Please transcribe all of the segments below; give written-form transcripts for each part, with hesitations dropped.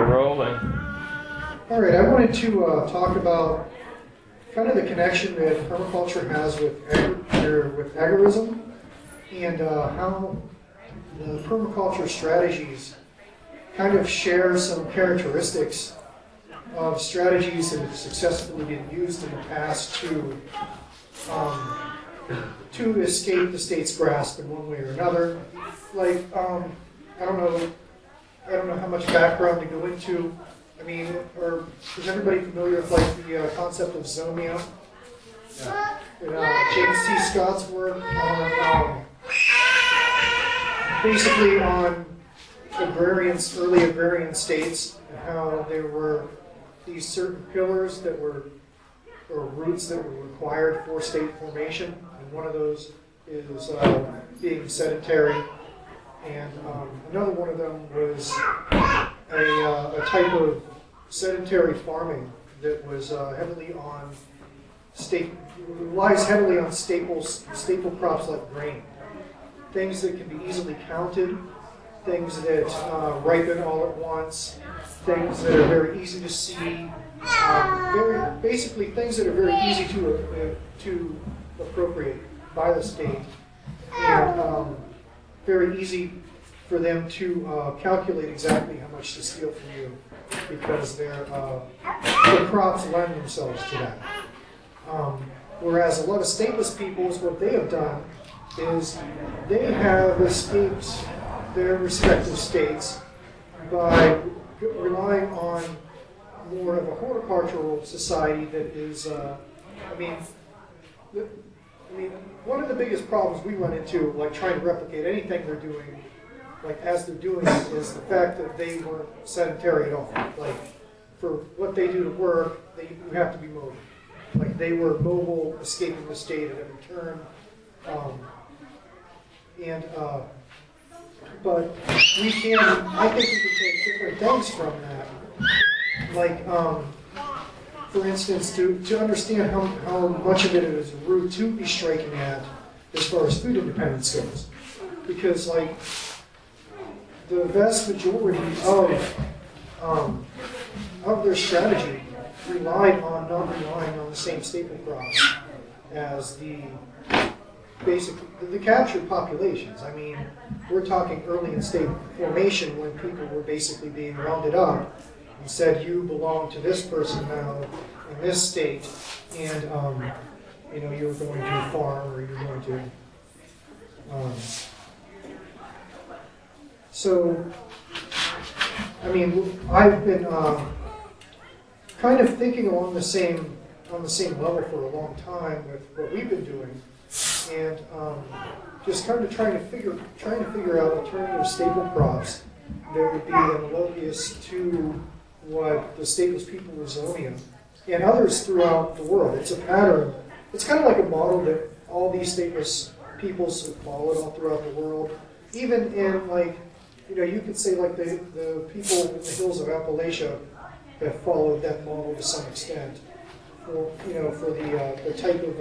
We're rolling. All right, I wanted to talk about kind of the connection that permaculture has with agorism and how the permaculture strategies kind of share some characteristics of strategies that have successfully been used in the past to escape the state's grasp in one way or another. Like, I don't know how much background to go into. I mean, or is everybody familiar with like the concept of zomia? Yeah. James C. Scott's work on basically on early agrarian states, and how there were these certain pillars that were, or roots that were required for state formation, and one of those is being sedentary, and another one of them was a type of sedentary farming that was relies heavily on staple crops like grain, things that can be easily counted, things that ripen all at once, things that are very easy to see, basically things that are very easy to appropriate by the state, and very easy for them to calculate exactly how much to steal from you, because the crops lend themselves to that. Whereas a lot of stateless peoples, what they have done is they have escaped their respective states by relying on more of a horticultural society that is, one of the biggest problems we run into, like trying to replicate anything they're doing, like as they're doing it, is the fact that they weren't sedentary at all. Like, for what they do to work, you have to be mobile. Like, they were mobile, escaping the state at every turn. But I think we can take different things from that. Like, for instance, to understand how much of it is a route to be striking at as far as food independence goes. Because, like, the vast majority of their strategy relied on not relying on the same staple crops as the captured populations. I mean, we're talking early in state formation, when people were basically being rounded up and said, you belong to this person now in this state, and you're going to farm, or you're going to. So, I mean, I've been kind of thinking on the same level for a long time with what we've been doing, and just kind of trying to figure out alternative staple crops that would be analogous to what the stateless people of Zomia and others throughout the world. It's a pattern. It's kind of like a model that all these stateless peoples have followed all throughout the world. Even in, like, you could say like the people in the hills of Appalachia have followed that model to some extent. For the type of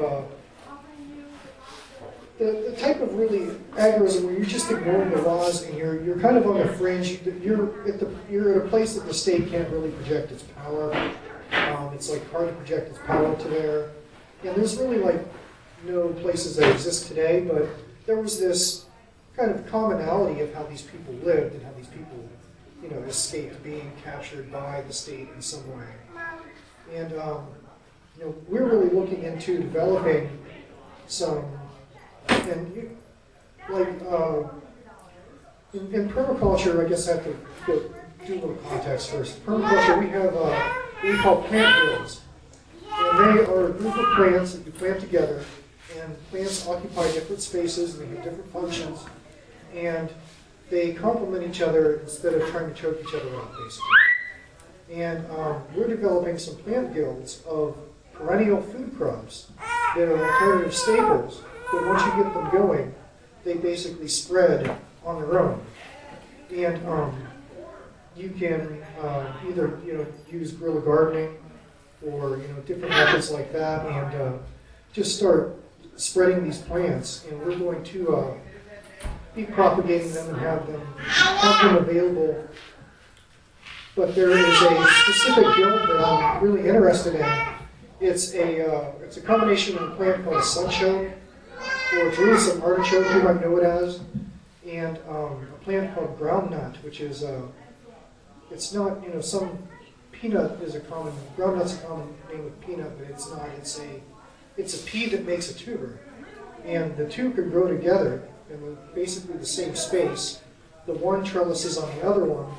the type of really agorism where you're just ignoring the laws and you're kind of on the fringe. You're at a place that the state can't really project its power. It's like hard to project its power to there. And there's really like no places that exist today, but there was this kind of commonality of how these people lived and how these people, escaped being captured by the state in some way. And we're really looking into developing some, in permaculture, I guess I have to do a little context first. Permaculture, we have what we call plant guilds. And they are a group of plants that you plant together, and plants occupy different spaces and they have different functions, and they complement each other instead of trying to choke each other out, basically. And we're developing some plant guilds of perennial food crops that are alternative staples, but once you get them going, they basically spread on their own. And you can either use guerrilla gardening or different methods like that, and just start spreading these plants. And we're going to be propagating them and have them available but there is a specific guild that I'm really interested in. It's a combination of a plant called a sunchoke, or it's really some artichoke, you might know it as, and a plant called groundnut, which is it's not, some peanut is groundnut's a common name of peanut, but it's not. It's a pea that makes a tuber, and the two can grow together in basically the same space. The one trellises on the other one.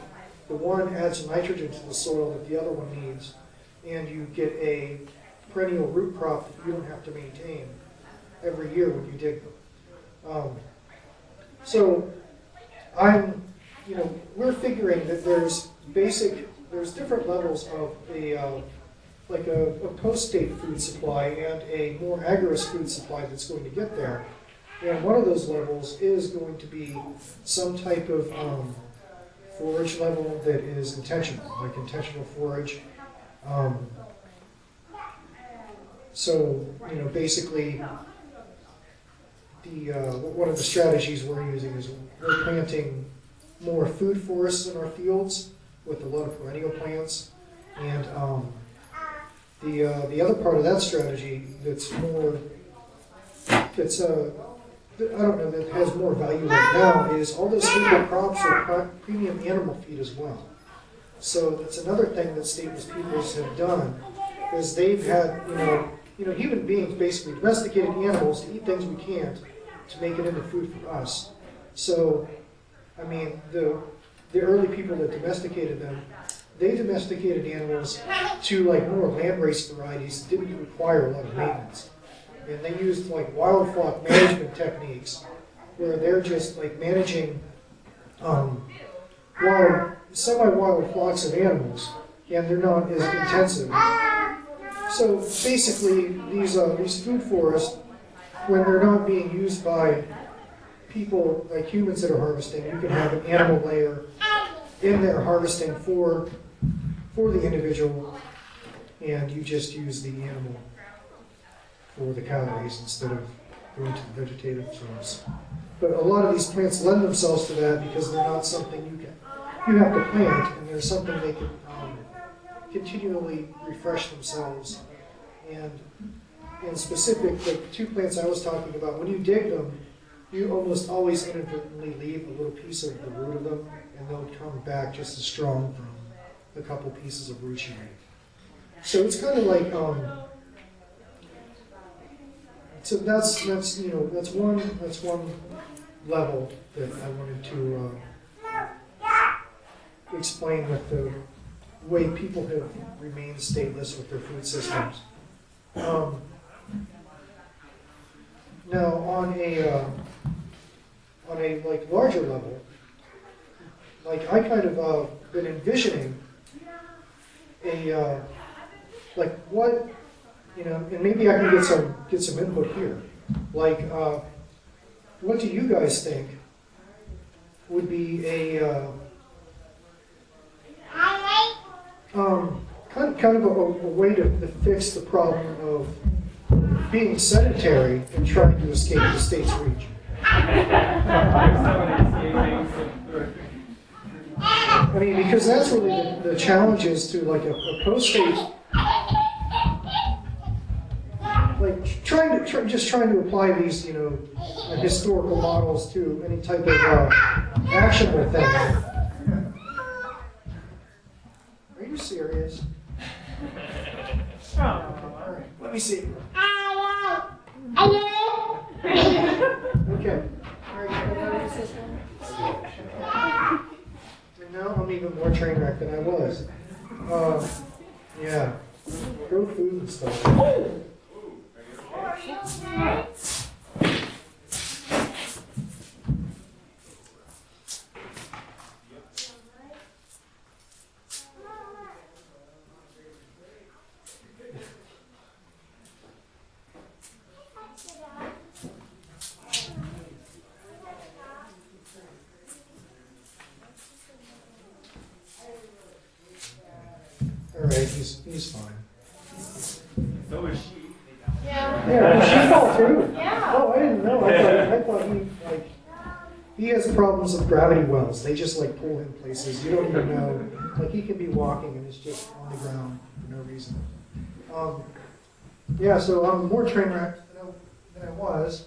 The one adds nitrogen to the soil that the other one needs, and you get a perennial root crop that you don't have to maintain every year when you dig them. So we're figuring that there's different levels of a post-state food supply and a more agarose food supply that's going to get there. And one of those levels is going to be some type of forage level that is intentional, like intentional forage. Basically, one of the strategies we're using is we're planting more food forests in our fields with a lot of perennial plants, and the other part of that strategy that has more value right now is all those staple crops are premium animal feed as well. So that's another thing that stateless peoples have done, is they've had human beings basically domesticated animals to eat things we can't, to make it into food for us. So, the early people that domesticated them, they domesticated animals to more landrace varieties that didn't require a lot of maintenance. And they used wild flock management techniques where they're just managing semi-wild flocks of animals, and they're not as intensive. So basically, these food forests, when they're not being used by people like humans that are harvesting, you can have an animal layer in there harvesting for the individual, and you just use the animal for the calories instead of going to the vegetative source. But a lot of these plants lend themselves to that because they're not something you have to plant, and they're something they can continually refresh themselves. And in specific, the two plants I was talking about, when you dig them, you almost always inadvertently leave a little piece of the root of them, and they'll come back just as strong from a couple pieces of root you make. So it's kind of like, so that's one level that I wanted to explain with the way people have remained stateless with their food systems. Now, on a larger level, I kind of been envisioning what, and maybe I can get some input here. What do you guys think would be a kind of a way to fix the problem of being sedentary and trying to escape the state's reach? Because that's really the challenge is to a post-state, trying to apply these, historical models to any type of actionable thing. Are you serious? All right, let me see. Okay. And now I'm even more train wrecked than I was. Yeah. Grow food and stuff. He's fine. So is she. Yeah, did she fall too? Yeah. Oh, I didn't know. I thought he has problems with gravity wells. They just like pull him places. You don't even know. Like he can be walking and it's just on the ground for no reason. Yeah, so I'm more train wrecked than I was.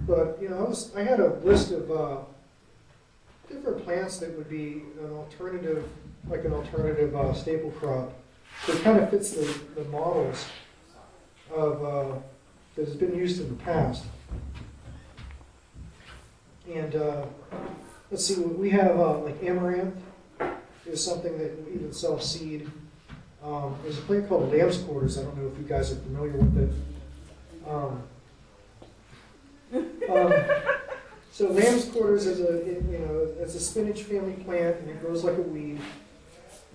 But you know, I had a list of different plants that would be an alternative, like an alternative staple crop. So it kind of fits the models of that has been used in the past. And let's see, we have like amaranth is something that will even self-seed. There's a plant called lamb's quarters. I don't know if you guys are familiar with it. So lamb's quarters is it's a spinach family plant, and it grows like a weed.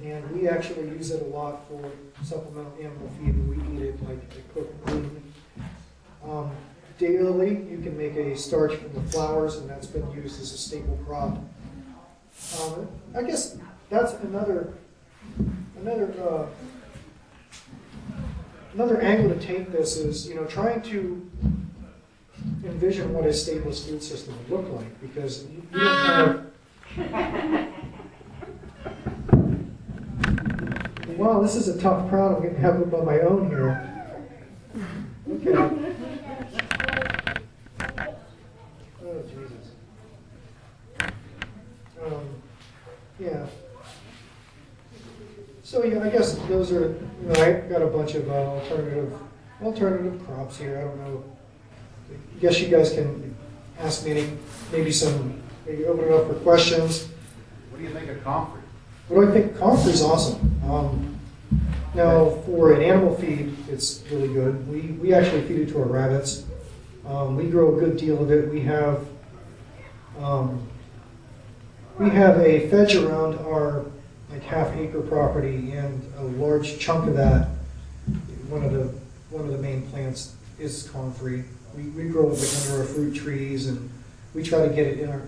And we actually use it a lot for supplemental animal feed, and we eat it like a cooked green. Daily, you can make a starch from the flowers, and that's been used as a staple crop. I guess that's another angle to take this is, you know, trying to envision what a stateless food system would look like, because you don't have. Wow, this is a tough crowd. I'm going to have it on my own here. Okay. Oh, Jesus. Yeah. So, yeah, I guess those are, you know, I got a bunch of alternative crops here. I don't know. I guess you guys can ask me maybe open it up for questions. What do you think of comfrey? What do I think? Comfrey is awesome. Now, for an animal feed, it's really good. We actually feed it to our rabbits. We grow a good deal of it. We have a fetch around our like half-acre property, and a large chunk of that, one of the main plants is comfrey. We grow it like under our fruit trees, and we try to get it in our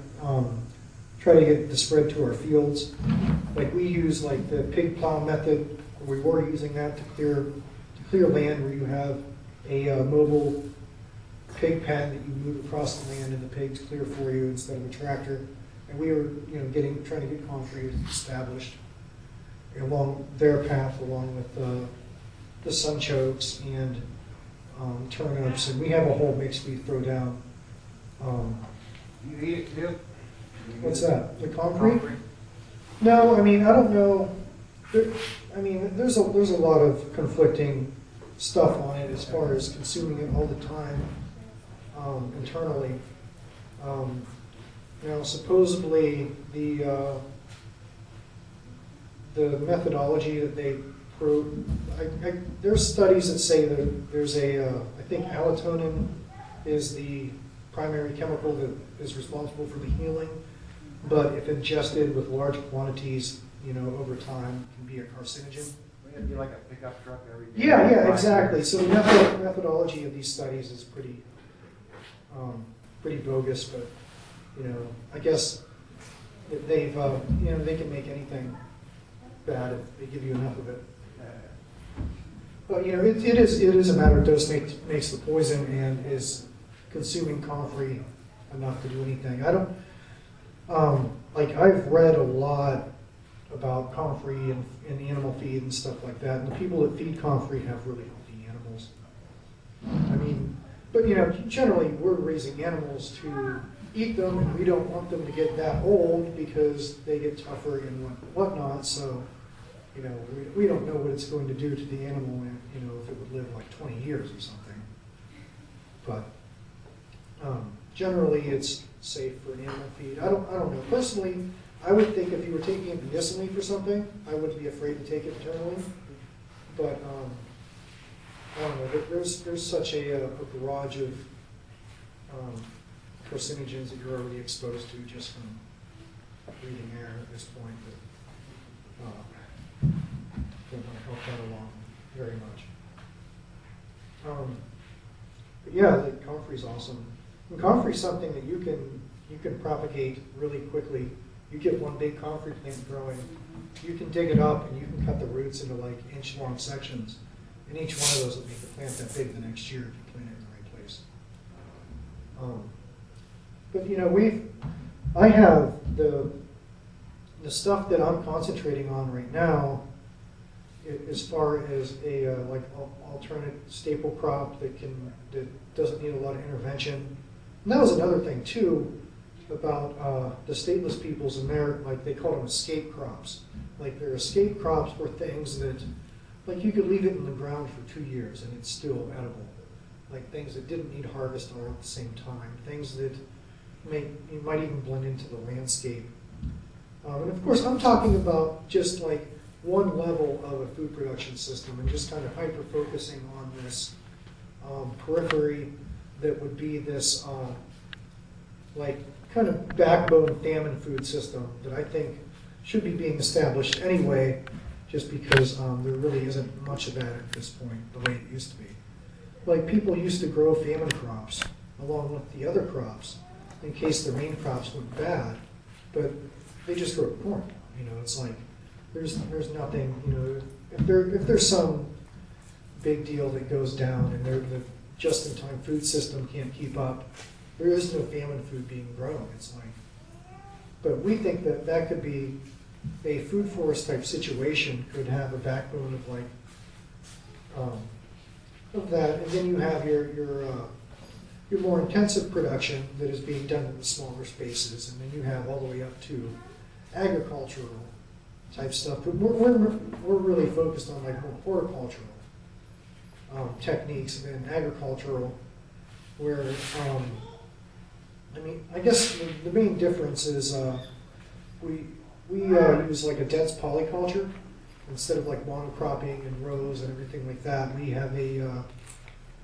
try to get the spread to our fields. Like we use like the pig plow method. We were using that to clear land where you have a mobile pig pen that you move across the land and the pigs clear for you instead of a tractor. And we were, you know, trying to get comfrey established along their path, along with the sunchokes and turnips, and we have a whole mix we throw down. You eat it too? What's that? The comfrey? No, I mean, I don't know. There's a lot of conflicting stuff on it as far as consuming it all the time internally. Now, supposedly the methodology that they prove, there's studies that say that there's I think allotonin is the primary chemical that is responsible for the healing, but if ingested with large quantities, you know, over time, can be a carcinogen. It'd be like a pickup truck every day. Yeah, exactly. So the methodology of these studies is pretty bogus, but you know, I guess they've you know, they can make anything bad if they give you enough of it. But you know, it is a matter of dose makes the poison, and is consuming comfrey enough to do anything. I don't like, I've read a lot about comfrey and animal feed and stuff like that, and the people that feed comfrey have really healthy animals. I mean, but you know, generally we're raising animals to eat them, and we don't want them to get that old because they get tougher and whatnot. So, you know, we don't know what it's going to do to the animal, and you know, if it would live like 20 years or something. But generally, it's safe for an animal feed. I don't know. Personally, I would think if you were taking it medicinally for something, I wouldn't be afraid to take it internally. But I don't know. There's such a barrage of carcinogens that you're already exposed to just from breathing air at this point that don't want to help that along very much. But yeah, the comfrey's awesome. And comfrey's something that you can propagate really quickly. You get one big comfrey plant growing, you can dig it up and you can cut the roots into like inch-long sections, and each one of those will make the plant that big the next year if you plant it in the right place. But you know, I have the stuff that I'm concentrating on right now, as far as a like alternate staple crop that doesn't need a lot of intervention. And that was another thing too about the stateless peoples, and their, like, they call them escape crops. Like, their escape crops were things that, like, you could leave it in the ground for 2 years and it's still edible. Like things that didn't need harvest all at the same time. Things that you might even blend into the landscape. And of course, I'm talking about just like one level of a food production system, and just kind of hyper-focusing on this periphery that would be this like kind of backbone famine food system that I think should be being established anyway, just because there really isn't much of that at this point, the way it used to be. Like, people used to grow famine crops along with the other crops in case the main crops went bad, but they just grow corn. You know, it's like there's nothing. You know, if there's some big deal that goes down and the just-in-time food system can't keep up, there is no famine food being grown. It's like, but we think that that could be a food forest type situation, could have a backbone of like of that, and then you have your more intensive production that is being done in the smaller spaces, and then you have all the way up to agricultural type stuff. But we're really focused on like more horticultural techniques and agricultural, where I mean, I guess the main difference is we use like a dense polyculture instead of like monocropping and rows and everything like that. We have a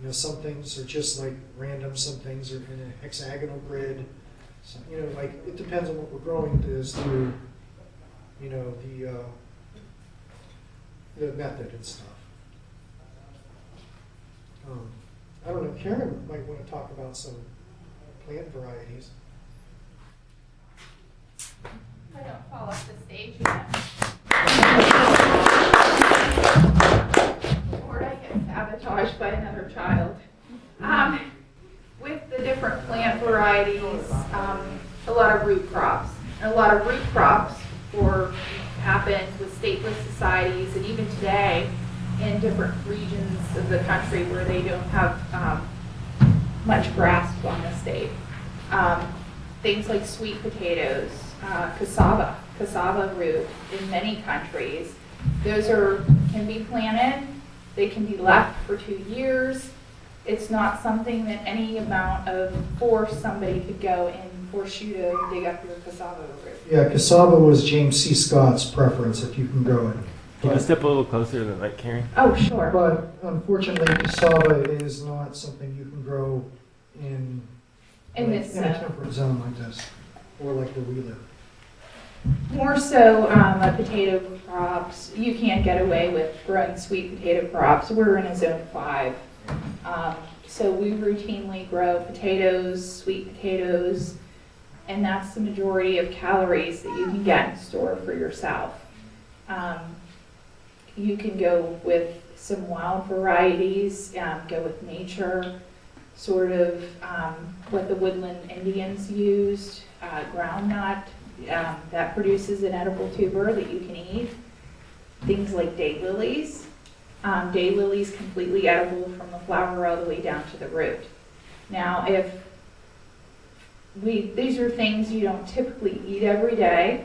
you know, some things are just like random, some things are in a hexagonal grid. So, you know, like it depends on what we're growing as to, you know, the method and stuff. I don't know, Karen might want to talk about some plant varieties. I don't fall off the stage yet. Or I get sabotaged by another child. With the different plant varieties, a lot of root crops. And a lot of root crops happened with stateless societies, and even today in different regions of the country where they don't have much grasp on the state. Things like sweet potatoes, cassava root in many countries. Those can be planted. They can be left for 2 years. It's not something that any amount of force somebody could go and force you to dig up your cassava root. Yeah, cassava was James C. Scott's preference if you can grow it. Can you step a little closer to the mic, Karen? Oh, sure. But unfortunately, cassava is not something you can grow in a temperate zone like this, or like where we live. More so, potato crops. You can't get away with growing sweet potato crops. We're in a zone 5. So we routinely grow potatoes, sweet potatoes, and that's the majority of calories that you can get and store for yourself. You can go with some wild varieties, go with nature, sort of what the woodland Indians used, groundnut, that produces an edible tuber that you can eat. Things like daylilies. Daylilies completely edible from the flower all the way down to the root. Now, these are things you don't typically eat every day.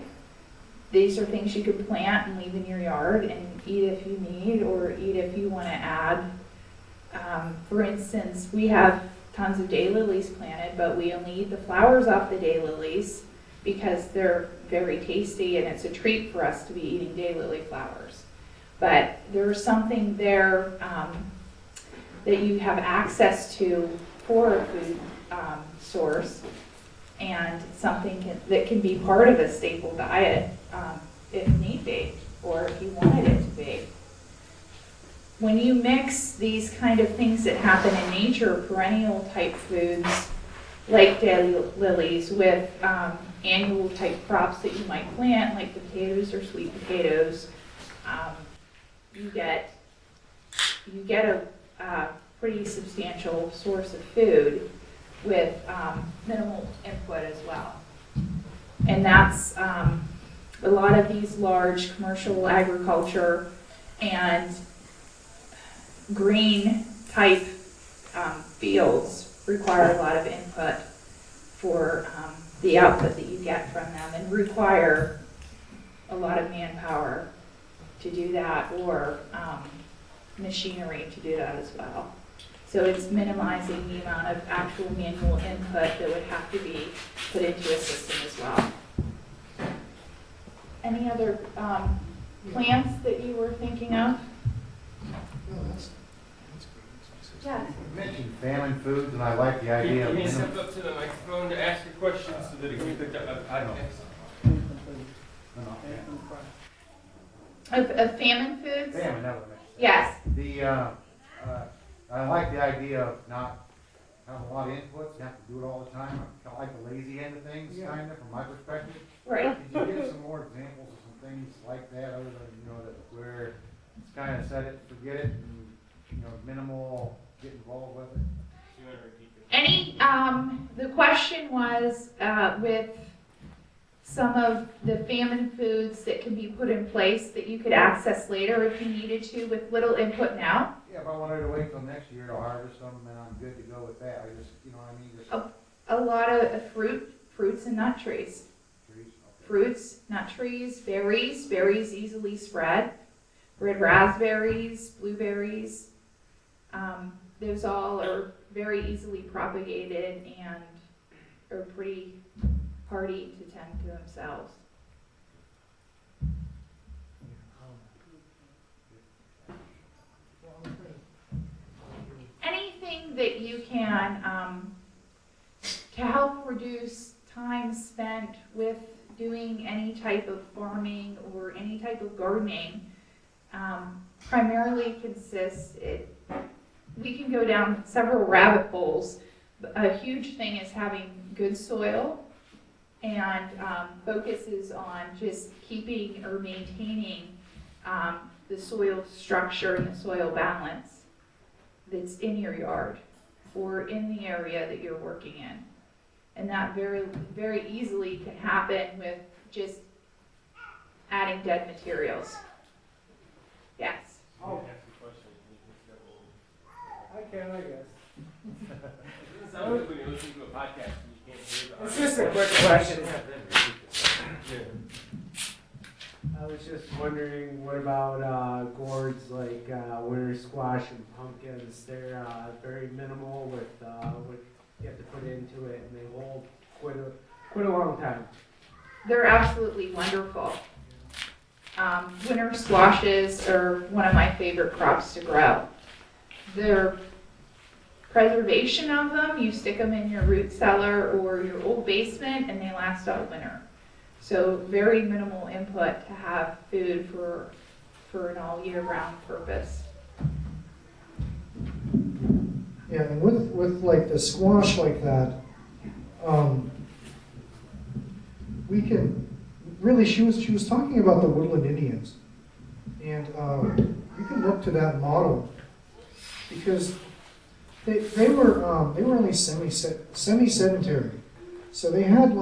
These are things you could plant and leave in your yard and eat if you need, or eat if you want to add. For instance, we have tons of daylilies planted, but we only eat the flowers off the daylilies because they're very tasty, and it's a treat for us to be eating daylily flowers. But there's something there that you have access to for a food source, and something that can be part of a staple diet if need be, or if you wanted it to be. When you mix these kind of things that happen in nature, perennial type foods like daylilies, with annual type crops that you might plant, like potatoes or sweet potatoes, you get a pretty substantial source of food with minimal input as well. And that's a lot of these large commercial agriculture and green type fields require a lot of input for the output that you get from them, and require a lot of manpower to do that, or machinery to do that as well. So it's minimizing the amount of actual manual input that would have to be put into a system as well. Any other plants that you were thinking of? No, that's great. Yes. You mentioned famine foods, and I like the Can idea of you minimum. step up to the microphone to ask your question so that it can be picked up by the podcast? Of famine foods? Famine, that would make sense. Yes. I like the idea of not having a lot of inputs, you have to do it all the time. I like the lazy end of things, Yeah. kind of, from my perspective. Right. Could you give some more examples of some things like that, other than, that where it's kind of set it, forget it, and, minimal, get involved with it? You want to repeat it? Any, the question was, with some of the famine foods that can be put in place that you could access later if you needed to with little input now. Yeah, if I wanted to wait till next year to harvest them, then I'm good to go with that. I just, you know what I mean, just A lot of fruits and nut trees. trees. Okay. Fruits, nut trees, berries easily spread. Red raspberries, blueberries, those all are very easily propagated and are pretty hardy to tend to themselves. Anything that you can, to help reduce time spent with doing any type of farming or any type of gardening, primarily consists, we can go down several rabbit holes. A huge thing is having good soil, and focuses on just keeping or maintaining the soil structure and the soil balance that's in your yard or in the area that you're working in. And that very, very easily can happen with just adding dead materials. Yes. Oh. Ask a question. You I can, I guess. It doesn't sound good when you're listening to a podcast and you can't hear the It's audio. just a quick question. Yeah. I was just wondering, what about gourds like winter squash and pumpkins? They're very minimal with what you have to put into it, and they hold quite a long time. They're absolutely wonderful. Winter squashes are one of my favorite crops to grow. Their preservation of them, you stick them in your root cellar or your old basement, and they last all winter. So very minimal input to have food for an all year round purpose. Yeah, and with like the squash like that, we can really, she was talking about the woodland Indians, and you can look to that model because they were only semi-sedentary, so they had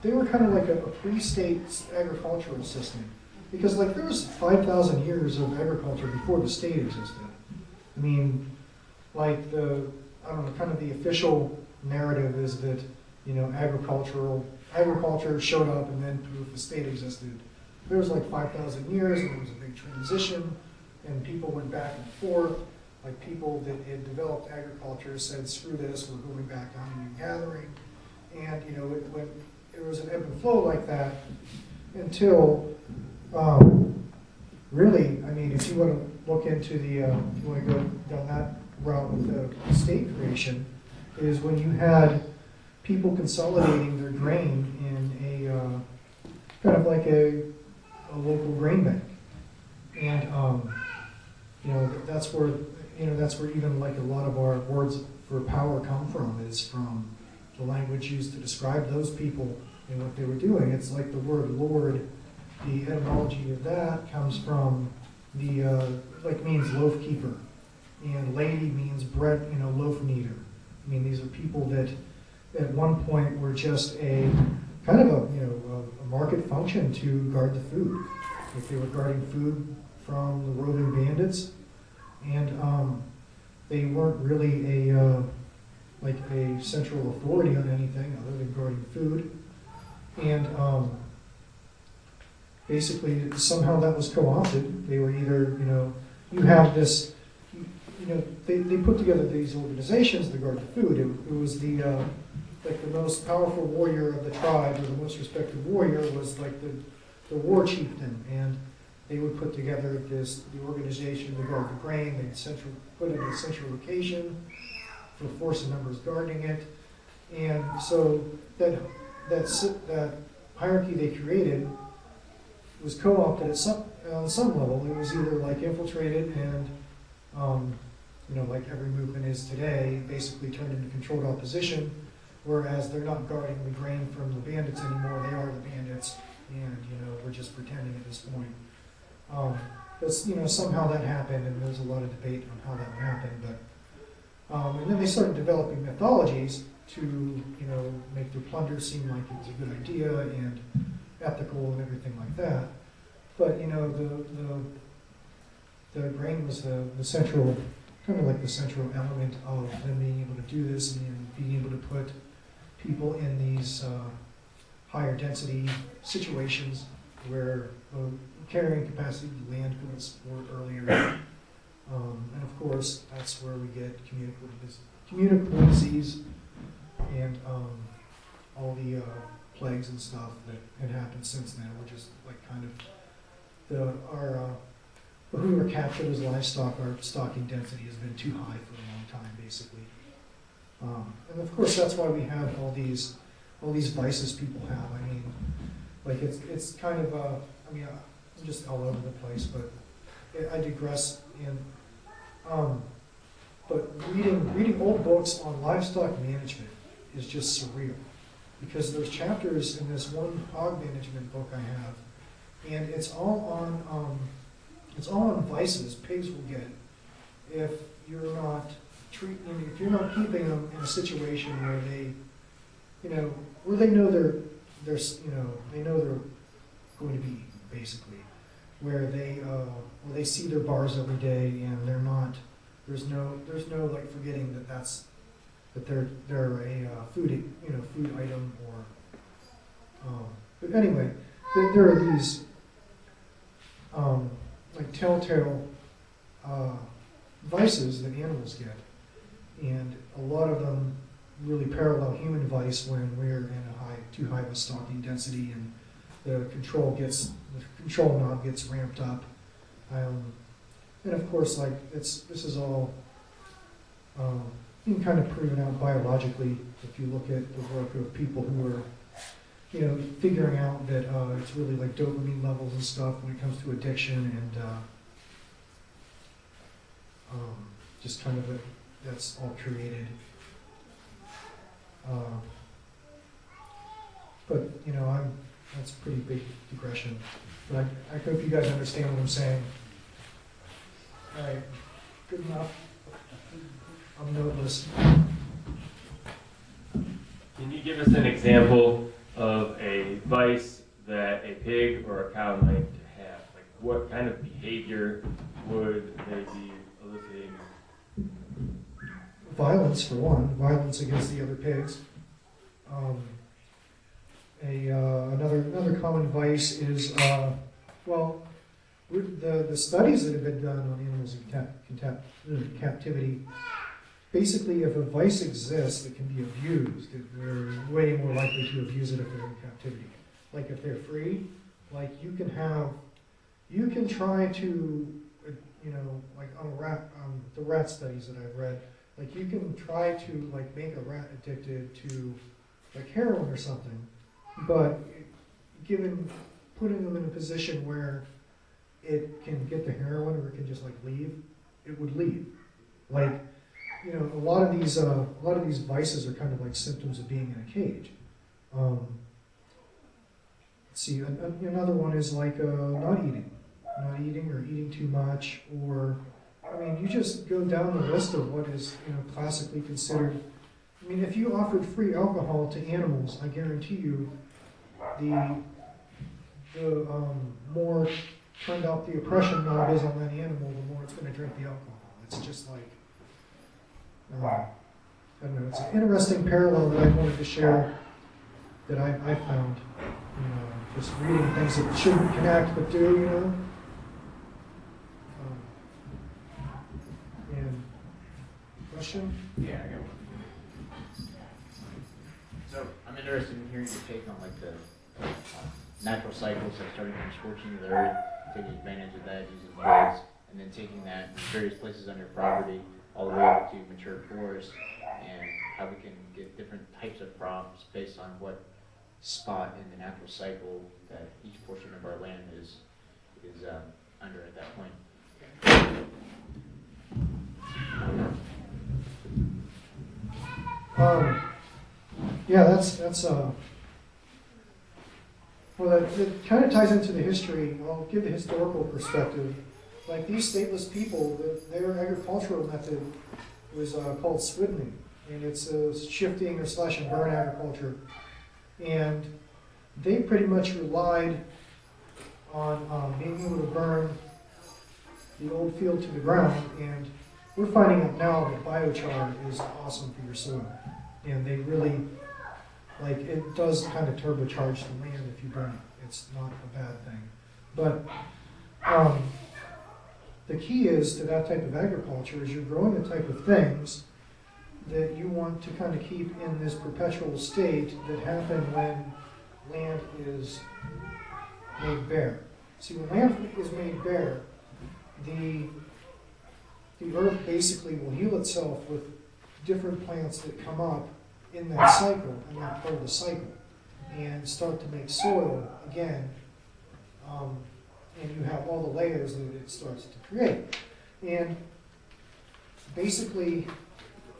they were kind of like a pre-state agricultural system, because like there was 5,000 years of agriculture before the state existed. I mean, like I don't know, kind of the official narrative is that, agriculture showed up and then proof the state existed. There was like 5,000 years and there was a big transition and people went back and forth. Like people that had developed agriculture said, screw this, we're going back to hunting and gathering. And, when it was an ebb and flow like that until, really, I mean, if you want to look into if you want to go down that route with the state creation, is when you had people consolidating their grain in a kind of like a local grain bank, and that's where even like a lot of our words for power come from, is from the language used to describe those people and what they were doing. It's like the word Lord, the etymology of that comes from means loaf keeper, and lady means bread, loaf kneader. I mean, these are people that at one point were just a kind of a market function to guard the food. If they were guarding food from the roving bandits, and they weren't really like a central authority on anything other than guarding food. And basically, somehow that was co-opted. They were either, you have this, they put together these organizations to guard the food. It was the like the most powerful warrior of the tribe, or the most respected warrior, was like the war chieftain, and they would put together the organization to guard the grain. They'd put it in a central location for force of numbers guarding it, and so that hierarchy they created was co-opted on some level. It was either like infiltrated and like every movement is today, basically turned into controlled opposition, whereas they're not guarding the grain from the bandits anymore. They are the bandits, and we're just pretending at this point. But somehow that happened, and there's a lot of debate on how that happened. But and then they started developing methodologies to make their plunder seem like it was a good idea and ethical and everything like that. But the grain was the central, kind of like the central element of them being able to do this, and being able to put people in these higher density situations where carrying capacity of the land couldn't support earlier. And of course, that's where we get communicable disease and all the plagues and stuff that had happened since then. We're just like kind of when we were captured as livestock, our stocking density has been too high for a long time, basically. And of course, that's why we have all these vices people have. I mean, like it's kind of I'm just all over the place, but I digress. But reading old books on livestock management is just surreal, because there's chapters in this one hog management book I have, and it's all on vices pigs will get if you're not if you're not keeping them in a situation where they know they're going to be eaten, basically, where they see their bars every day, and they're not. There's no like forgetting that they're a food item, or but anyway, there are these like telltale vices that animals get, and a lot of them really parallel human vice when we're in too high of a stocking density, and the control knob gets ramped up. And of course, like this is all being kind of proven out biologically if you look at the work of people who are, figuring out that it's really like dopamine levels and stuff when it comes to addiction, and just kind of that's all created. But that's a pretty big digression. But I hope you guys understand what I'm saying. All right, good enough. I'm noteless. Can you give us an example of a vice that a pig or a cow might have? Like, what kind of behavior would they be eliciting? Violence, for one. Violence against the other pigs. Another common vice is, the studies that have been done on animals in captivity, basically if a vice exists that can be abused, they're way more likely to abuse it if they're in captivity. Like if they're free, like you can try to, like on the rat studies that I've read, like you can try to like make a rat addicted to like heroin or something, but putting them in a position where it can get the heroin or it can just like leave, it would leave. Like, a lot of these vices are kind of like symptoms of being in a cage. Let's see, another one is like not eating or eating too much, or you just go down the list of what is classically considered I mean, if you offered free alcohol to animals, I guarantee you, the more turned out the oppression knob is on that animal, the more it's going to drink the alcohol. It's just like, I don't know, it's an interesting parallel that I wanted to share that I found, you know, just reading things that shouldn't connect but do, you know. And question? Yeah, I got one. So I'm interested in hearing your take on like the natural cycles, like starting from scorching the earth, taking advantage of that, using woods, and then taking that in various places on your property, all the way up to mature forest, and how we can get different types of crops based on what spot in the natural cycle that each portion of our land is under at that point. Yeah, that's well, it kind of ties into the history. I'll give the historical perspective. Like these stateless people, their agricultural method was called swiddening, and it's shifting or slash and burn agriculture. And they pretty much relied on being able to burn the old field to the ground. And we're finding out now that biochar is awesome for your soil. And they really, like, it does kind of turbocharge the land if you burn it. It's not a bad thing. But the key is to that type of agriculture is you're growing the type of things that you want to kind of keep in this perpetual state that happen when land is made bare. See, when land is made bare, the earth basically will heal itself with different plants that come up in that cycle, in that part of the cycle, and start to make soil again, and you have all the layers that it starts to create. And basically,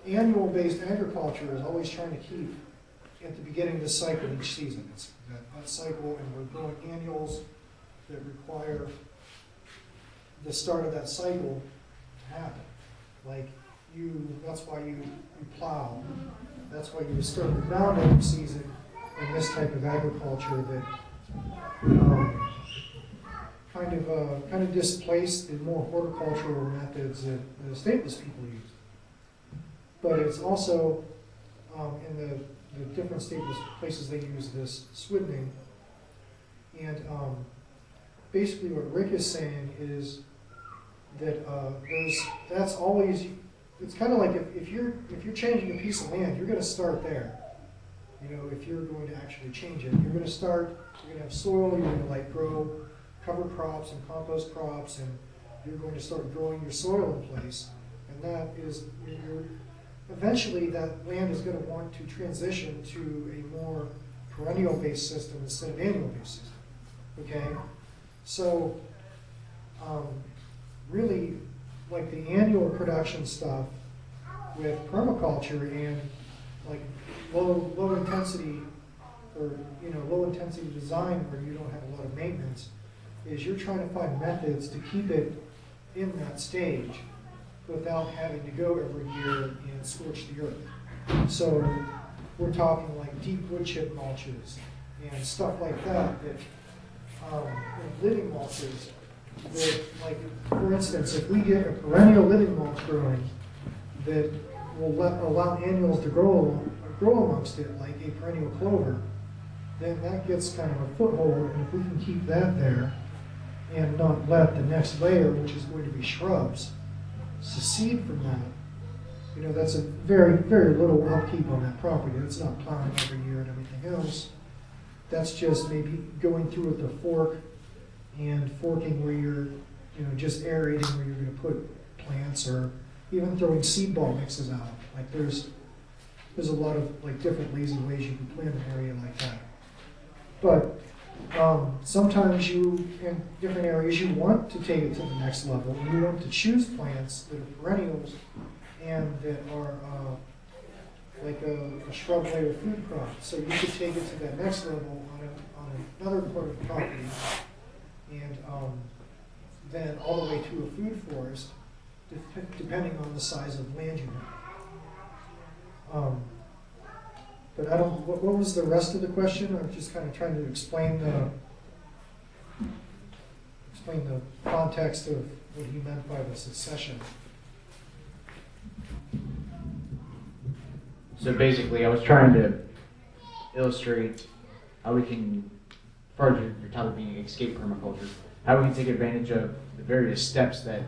annual-based agriculture is always trying to keep at the beginning of the cycle each season. It's that cycle, and we're growing annuals that require the start of that cycle to happen. Like that's why you plow. That's why you start the grounding season in this type of agriculture that kind of displaced the more horticultural methods that the stateless people used. But it's also in the different stateless places they use this swiddening. And basically what Rick is saying is that that's always, it's kind of like if you're changing a piece of land, you're going to start there. You know, if you're going to actually change it, you're going to start, you're going to have soil, you're going to like grow cover crops and compost crops, and you're going to start growing your soil in place. And that is, eventually that land is going to want to transition to a more perennial-based system instead of annual-based system. Okay? So, really, like the annual production stuff with permaculture and like low intensity or low intensity design where you don't have a lot of maintenance, is you're trying to find methods to keep it in that stage without having to go every year and scorch the earth. So we're talking like deep wood chip mulches and stuff like that, living mulches that, like, for instance, if we get a perennial living mulch growing that will allow annuals to grow amongst it, like a perennial clover, then that gets kind of a foothold, and if we can keep that there and not let the next layer, which is going to be shrubs, secede from that, that's a very, very little upkeep on that property. That's not plowing every year and everything else. That's just maybe going through with the fork and forking where you're, just aerating where you're going to put plants, or even throwing seed ball mixes out. Like there's a lot of like different lazy ways you can plant an area like that. But sometimes in different areas you want to take it to the next level. You want to choose plants that are perennials and that are like a shrub layer food crop. So you could take it to that next level on another part of the property, and then all the way to a food forest, depending on the size of land you have. But I don't, what was the rest of the question? I'm just kind of trying to explain the context of what he meant by the succession. So basically, I was trying to illustrate how we can, as far as your topic being escape permaculture, how we can take advantage of the various steps that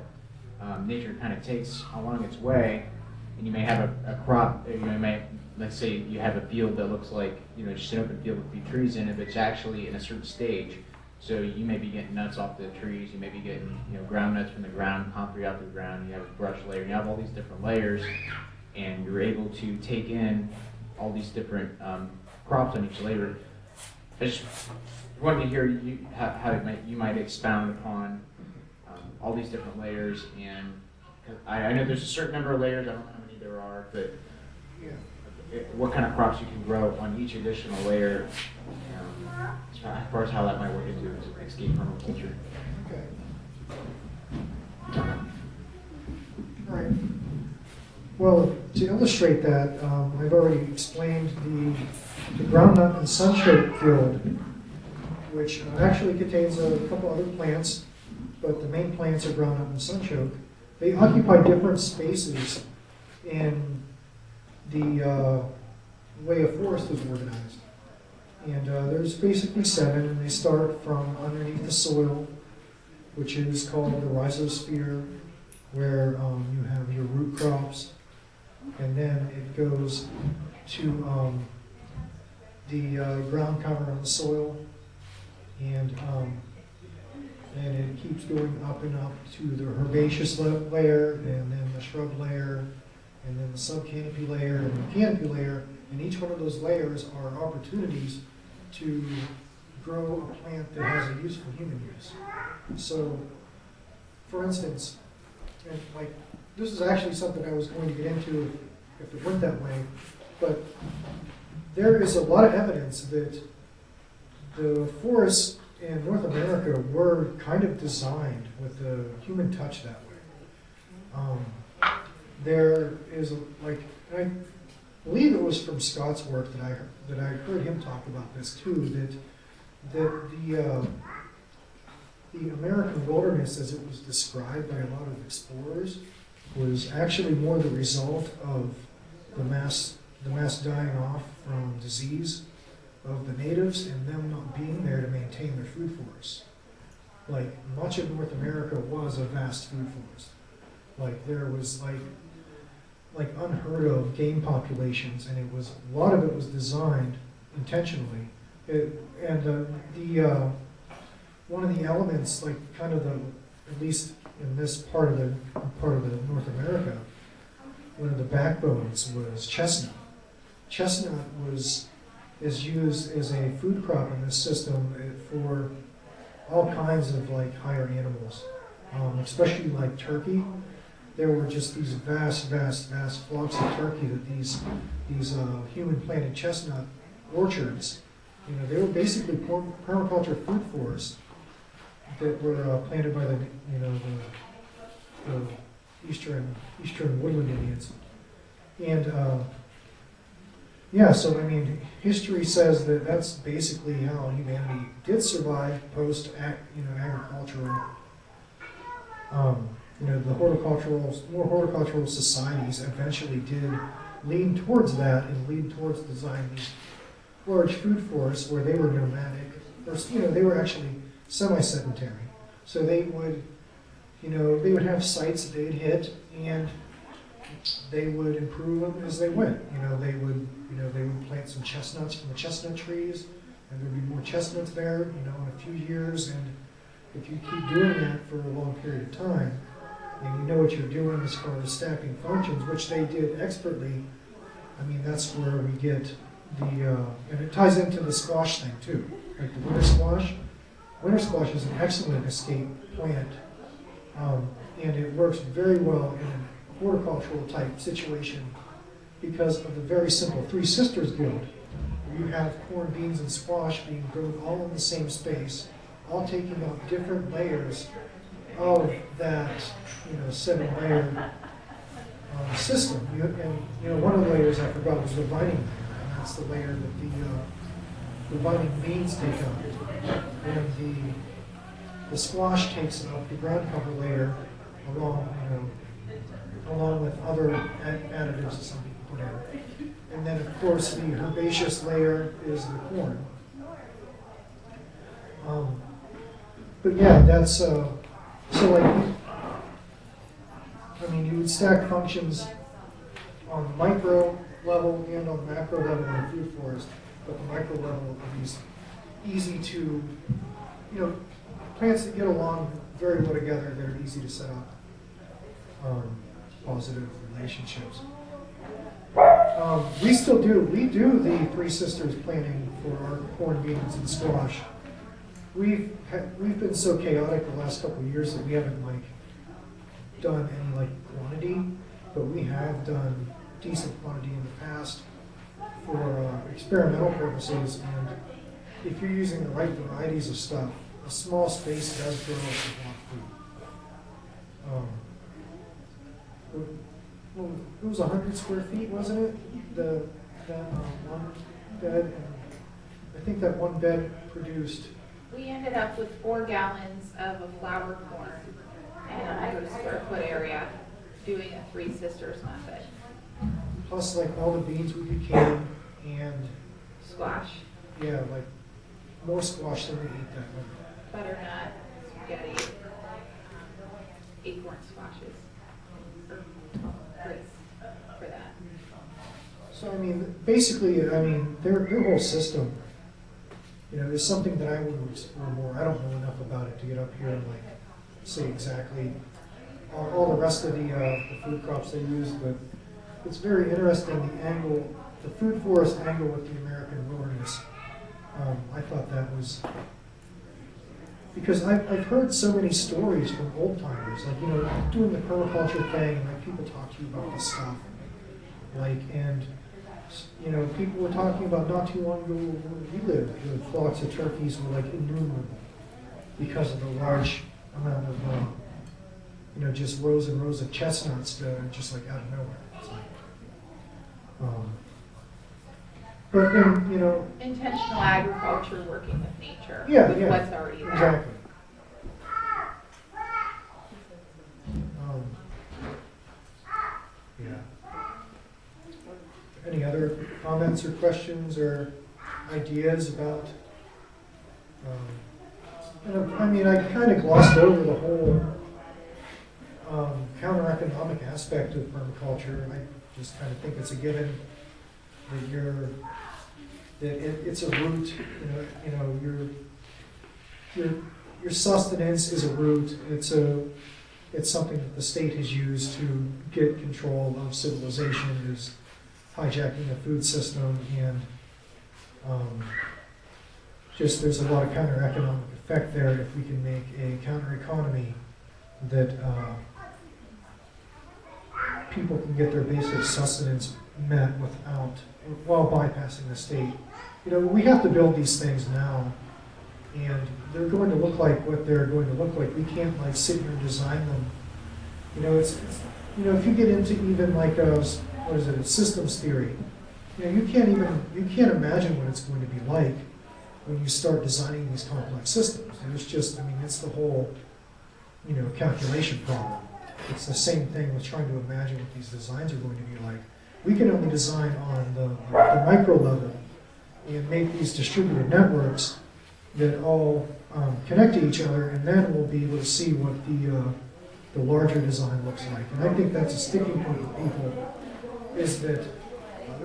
nature kind of takes along its way. And you may have a crop, you may, let's say you have a field that looks like, just an open field with a few trees in it, but it's actually in a certain stage. So you may be getting nuts off the trees, you may be getting, ground nuts from the ground, concrete out the ground, you have a brush layer, you have all these different layers, and you're able to take in all these different crops on each layer. I just wanted to hear how you might expound upon all these different layers, and I know there's a certain number of layers, I don't know how many there are, but what kind of crops you can grow on each additional layer, as far as how that might work into escape permaculture. Okay. All right. Well, to illustrate that, I've already explained the groundnut and sunchoke field, which actually contains a couple other plants, but the main plants are groundnut and sunchoke. They occupy different spaces in the way a forest is organized. And there's basically 7, and they start from underneath the soil, which is called the rhizosphere, where you have your root crops, and then it goes to the ground cover on the soil, and it keeps going up and up to the herbaceous layer, and then the shrub layer, and then the subcanopy layer, and the canopy layer, and each one of those layers are opportunities to grow a plant that has a useful human use. So, for instance, and like this is actually something I was going to get into if it went that way, but there is a lot of evidence that the forests in North America were kind of designed with the human touch that way. There is I believe it was from Scott's work that I heard him talk about this too, that the American wilderness, as it was described by a lot of explorers, was actually more the result of the mass dying off from disease of the natives and them not being there to maintain their food forests. Like much of North America was a vast food forest. Like there was like unheard of game populations, and it was a lot of it was designed intentionally. One of the elements, like kind of at least in this part of the North America, one of the backbones was chestnut. Chestnut is used as a food crop in this system for all kinds of like higher animals, especially like turkey. There were just these vast flocks of turkey that these human planted chestnut orchards, they were basically permaculture food forests that were planted by the eastern woodland Indians. And so I mean, history says that that's basically how humanity did survive post agricultural. The more horticultural societies eventually did lean towards that and lean towards designing these large food forests where they were nomadic, or they were actually semi-sedentary. So they would have sites that they'd hit, and they would improve them as they went. They would plant some chestnuts from the chestnut trees, and there'd be more chestnuts there, in a few years. And if you keep doing that for a long period of time, and you know what you're doing as far as stacking functions, which they did expertly, I mean, that's where we get and it ties into the squash thing too, like the winter squash. Winter squash is an excellent escape plant, and it works very well in a horticultural type situation because of the very simple Three Sisters Guild, where you have corn, beans, and squash being grown all in the same space, all taking out different layers of that 7-layer system. And one of the layers I forgot was the vining layer. That's the layer that the vining beans take up. And the squash takes up the ground cover layer along with other additives that some people put in. And then of course the herbaceous layer is the corn. But yeah, that's, so like, I mean, you would stack functions on the micro level and on the macro level in a food forest, but the micro level is easy to, plants that get along very well together, they're easy to set up positive relationships. We do the Three Sisters planting for our corn, beans, and squash. We've been so chaotic the last couple of years that we haven't done any quantity, but we have done decent quantity in the past for experimental purposes. And if you're using the right varieties of stuff, a small space does grow a lot of food. It was 100 square feet, wasn't it? That one bed, and I think that one bed produced. We ended up with 4 gallons of a flower corn and 100 square foot area doing a Three Sisters method. Plus all the beans we could can and Squash, yeah, more squash than we eat that one. butternut, spaghetti, acorn squashes. Grapes for that. So I mean, basically, their whole system, is something that I would explore more. I don't know enough about it to get up here and say exactly all the rest of the food crops they use, but it's very interesting the angle, the food forest angle with the American wilderness. I thought that was, because I've heard so many stories from old timers, doing the permaculture thing, people talk to you about this stuff, and people were talking about not too long ago where we lived, flocks of turkeys were innumerable because of the large amount of, just rows and rows of chestnuts just out of nowhere. It's but then, Intentional agriculture, working with nature, Yeah, with yeah, what's already there. exactly. Yeah. Any other comments or questions or ideas about? I kind of glossed over the whole counter-economic aspect of permaculture. I just kind of think it's a given that it's a root. Your sustenance is a root. It's something that the state has used to get control of civilization, is hijacking the food system, and there's a lot of counter-economic effect there if we can make a counter-economy that people can get their basic sustenance met while bypassing the state. We have to build these things now, and they're going to look like what they're going to look like. We can't sit here and design them. If you get into even a systems theory, you can't imagine what it's going to be like when you start designing these complex systems. And it's the whole, calculation problem. It's the same thing with trying to imagine what these designs are going to be like. We can only design on the micro level and make these distributed networks that all connect to each other, and then we'll be able to see what the larger design looks like. And I think that's a sticking point for people, is that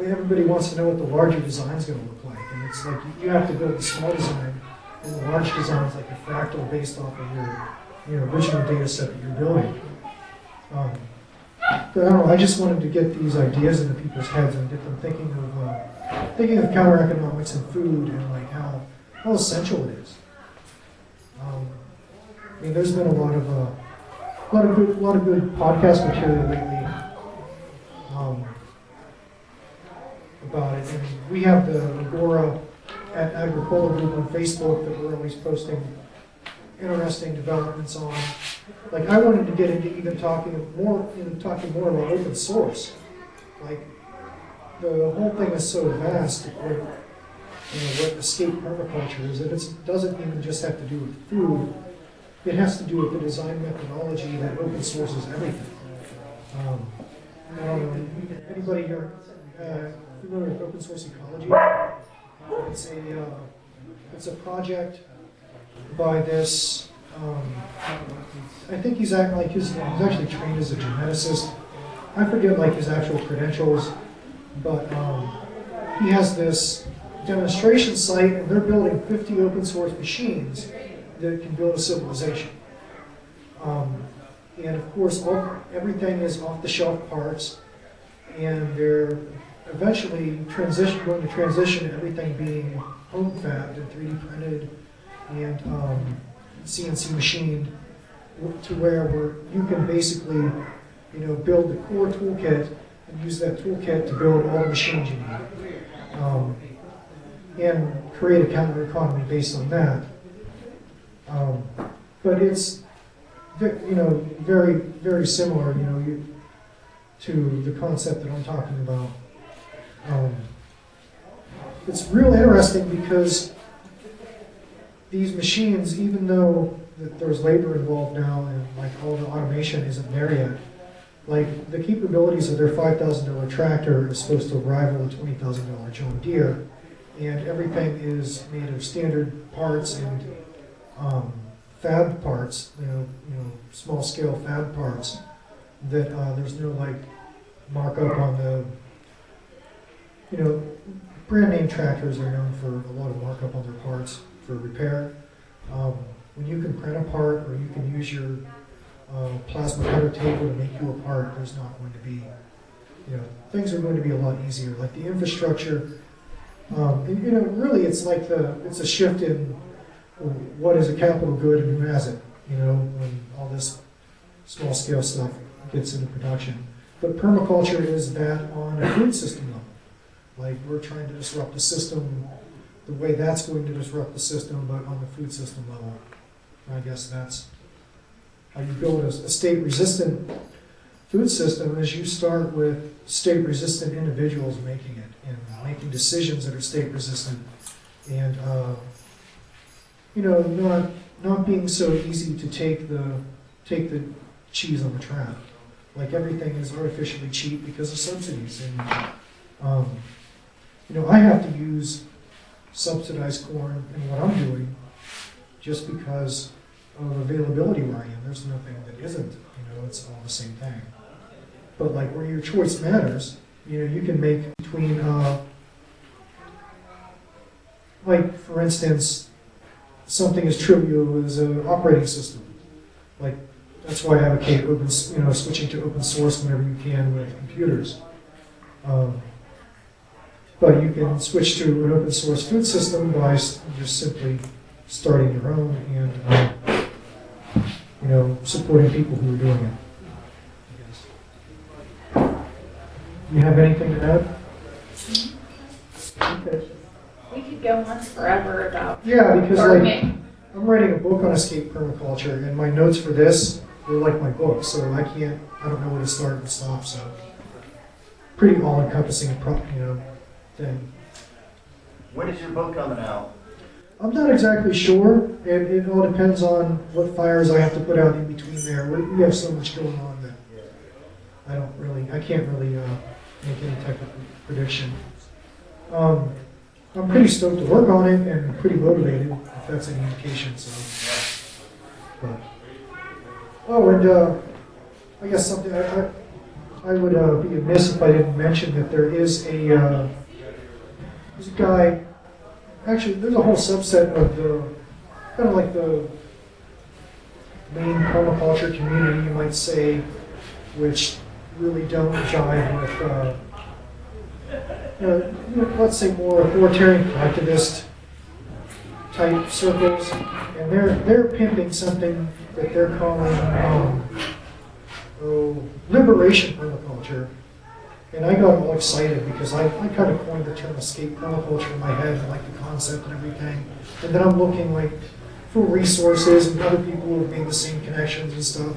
everybody wants to know what the larger design is going to look like. And it's you have to build the small design, and the large design is like a fractal based off of your original data set that you're building. But I don't know, I just wanted to get these ideas into people's heads and get them thinking of counter-economics and food, and how essential it is. There's been a lot of good podcast material lately about it, and we have the Agora at Agricola group on Facebook that we're always posting interesting developments on. I wanted to get into even talking more about open source. the whole thing is so vast, what escape permaculture is, that it doesn't even just have to do with food, it has to do with the design methodology that open sources everything. I don't know, anybody here familiar with open source ecology? It's a project by this, I think he's actually trained as a geneticist. I forget like his actual credentials, but he has this demonstration site, and they're building 50 open source machines that can build a civilization. And of course, everything is off-the-shelf parts, and they're eventually going to transition to everything being home fabbed and 3D printed and CNC machined to where you can basically, build the core toolkit and use that toolkit to build all the machines you need, and create a counter economy based on that. But it's, very, very similar, to the concept that I'm talking about. It's real interesting because these machines, even though that there's labor involved now and like all the automation isn't there yet, like the capabilities of their $5,000 tractor is supposed to rival a $20,000 John Deere, and everything is made of standard parts and fab parts, small scale fab parts that there's no like markup on the, brand name tractors are known for a lot of markup on their parts for repair. When you can print a part or you can use your plasma cutter table to make you a part, there's not going to be, things are going to be a lot easier. Like the infrastructure, really it's like it's a shift in what is a capital good and who has it, when all this small scale stuff gets into production. But permaculture is that on a food system level. Like we're trying to disrupt the system the way that's going to disrupt the system, but on the food system level. I guess that's how you build a state-resistant food system, is you start with state-resistant individuals making it and making decisions that are state-resistant, and not being so easy to take the cheese on the trap. Like everything is artificially cheap because of subsidies, and I have to use subsidized corn in what I'm doing just because of availability where I am. There's nothing that isn't, it's all the same thing. But like where your choice matters, you can make between, like for instance, something as trivial as an operating system. Like that's why I advocate switching to open source whenever you can with computers. But you can switch to an open source food system by just simply starting your own and supporting people who are doing it. I guess. You have anything to add? Okay. We could go on forever about Yeah, because farming. I'm writing a book on escape permaculture, and my notes for this were like my book, so I don't know where to start and stop. So pretty all-encompassing, thing. When is your book coming out? I'm not exactly sure. It all depends on what fires I have to put out in between there. We have so much going on that I can't really make any type of prediction. I'm pretty stoked to work on it and pretty motivated, if that's any indication. So, I guess something I would be amiss if I didn't mention that there's a guy. Actually, there's a whole subset of the, kind of like the main permaculture community, you might say, which really don't jive with, let's say, more authoritarian collectivist type circles, and they're pimping something that they're calling liberation permaculture. And I got all excited because I kind of coined the term escape permaculture in my head, and like the concept and everything. And then I'm looking like for resources and other people who have made the same connections and stuff.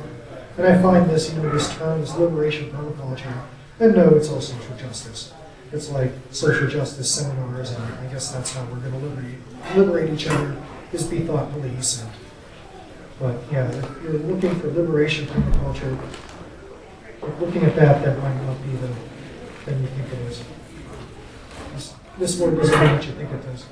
And I find this, this term, this liberation permaculture. And no, it's all social justice. it's like social justice seminars, and I guess that's how we're gonna liberate each other, is be thought police. But yeah, if you're looking for liberation permaculture, looking at that might not be the thing you think it is. This word doesn't mean what you think it does.